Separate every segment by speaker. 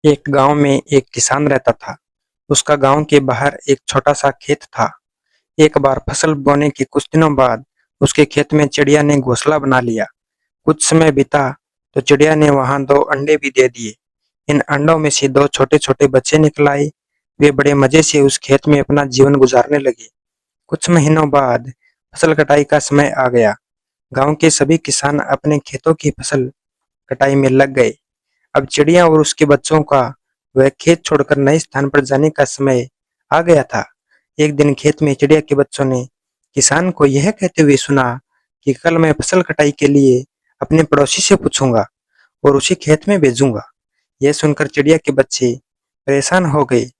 Speaker 1: एक गांव में एक किसान रहता था। उसका गांव के बाहर एक छोटा सा खेत था। एक बार फसल बोने के कुछ दिनों बाद उसके खेत में चिड़िया ने घोंसला बना लिया। कुछ समय बीता तो चिड़िया ने वहां 2 अंडे भी दे दिए। इन अंडों में से 2 छोटे-छोटे बच्चे निकल आए। वे बड़े मजे से उस खेत में अपना जीवन गुजारने लगे। कुछ महीनों बाद फसल कटाई का समय आ गया। गांव के सभी किसान अपने खेतों की फसल कटाई में लग गए। अब चिड़िया और उसके बच्चों का वह खेत छोड़कर नए स्थान पर जाने का समय आ गया था। एक दिन खेत में चिड़िया के बच्चों ने किसान को यह कहते हुए सुना कि कल मैं फसल कटाई के लिए अपने पड़ोसी से पूछूंगा और उसे खेत में भेजूंगा। यह सुनकर चिड़िया के बच्चे परेशान हो गए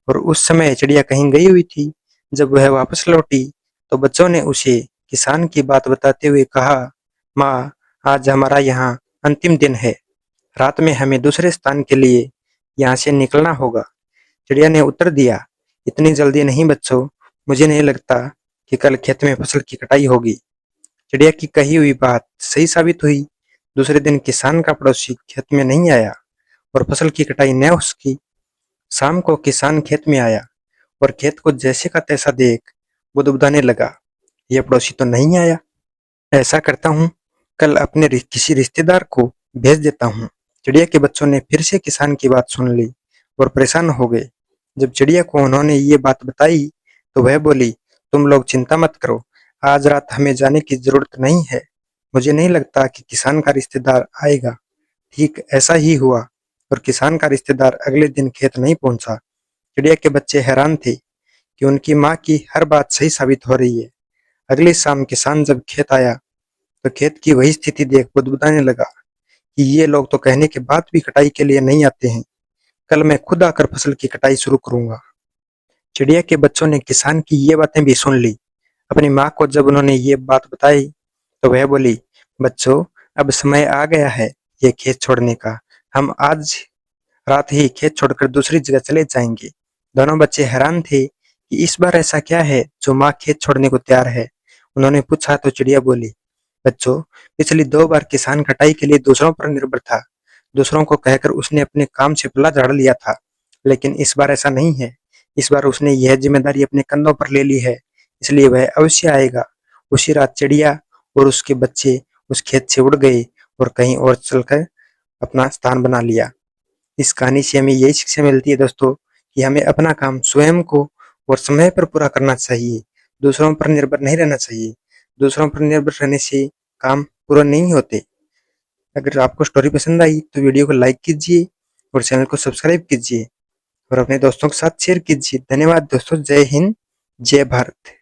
Speaker 1: और उस समय चिड़िया कहीं गई हुई थी। जब वह वापस लौटी तो बच्चों ने उसे किसान की बात बताते हुए कहा, माँ, आज हमारा यहाँ अंतिम दिन है। रात में हमें दूसरे स्थान के लिए यहाँ से निकलना होगा। चिड़िया ने उत्तर दिया, इतनी जल्दी नहीं बच्चों, मुझे नहीं लगता कि कल खेत में फसल की कटाई होगी। चिड़िया की कही हुई बात सही साबित हुई। दूसरे दिन किसान का पड़ोसी खेत में नहीं आया और फसल की कटाई न हो सकी। शाम को किसान खेत में आया और खेत को जैसे का तैसा देख बुदबुदाने लगा, यह पड़ोसी तो नहीं आया। ऐसा करता हूँ, कल अपने किसी रिश्तेदार को भेज देता हूँ। चिड़िया के बच्चों ने फिर से किसान की बात सुन ली और परेशान हो गए। जब चिड़िया को उन्होंने ये बात बताई तो वह बोली, तुम लोग चिंता मत करो, आज रात हमें जाने की जरूरत नहीं है। मुझे नहीं लगता कि किसान का रिश्तेदार आएगा। ठीक ऐसा ही हुआ और किसान का रिश्तेदार अगले दिन खेत नहीं पहुंचा। चिड़िया के बच्चे हैरान थे कि उनकी माँ की हर बात सही साबित हो रही है। अगली शाम किसान जब खेत आया तो खेत की वही स्थिति देख बुदबुदाने लगा कि ये लोग तो कहने के बाद भी कटाई के लिए नहीं आते हैं। कल मैं खुद आकर फसल की कटाई शुरू करूंगा। चिड़िया के बच्चों ने किसान की ये बातें भी सुन ली। अपनी माँ को जब उन्होंने ये बात बताई तो वह बोली, बच्चों, अब समय आ गया है ये खेत छोड़ने का। हम आज रात ही खेत छोड़कर दूसरी जगह चले जाएंगे। दोनों बच्चे हैरान थे कि इस बार ऐसा क्या है जो माँ खेत छोड़ने को तैयार है। उन्होंने पूछा तो चिड़िया बोली, बच्चों, पिछली 2 बार किसान कटाई के लिए दूसरों पर निर्भर था। दूसरों को कहकर उसने अपने काम से पल्ला झाड़ लिया था, लेकिन इस बार ऐसा नहीं है। इस बार उसने यह जिम्मेदारी अपने कंधों पर ले ली है, इसलिए वह अवश्य आएगा। उसी रात चिड़िया और उसके बच्चे उस खेत से उड़ गए और कहीं और चलकर अपना स्थान बना लिया। इस कहानी से हमें यही शिक्षा मिलती है दोस्तों कि हमें अपना काम स्वयं को और समय पर पूरा करना चाहिए। दूसरों पर निर्भर नहीं रहना चाहिए। दूसरों पर निर्भर रहने से काम पूरा नहीं होते। अगर आपको स्टोरी पसंद आई तो वीडियो को लाइक कीजिए और चैनल को सब्सक्राइब कीजिए और अपने दोस्तों के साथ शेयर कीजिए। धन्यवाद दोस्तों। जय हिंद, जय भारत।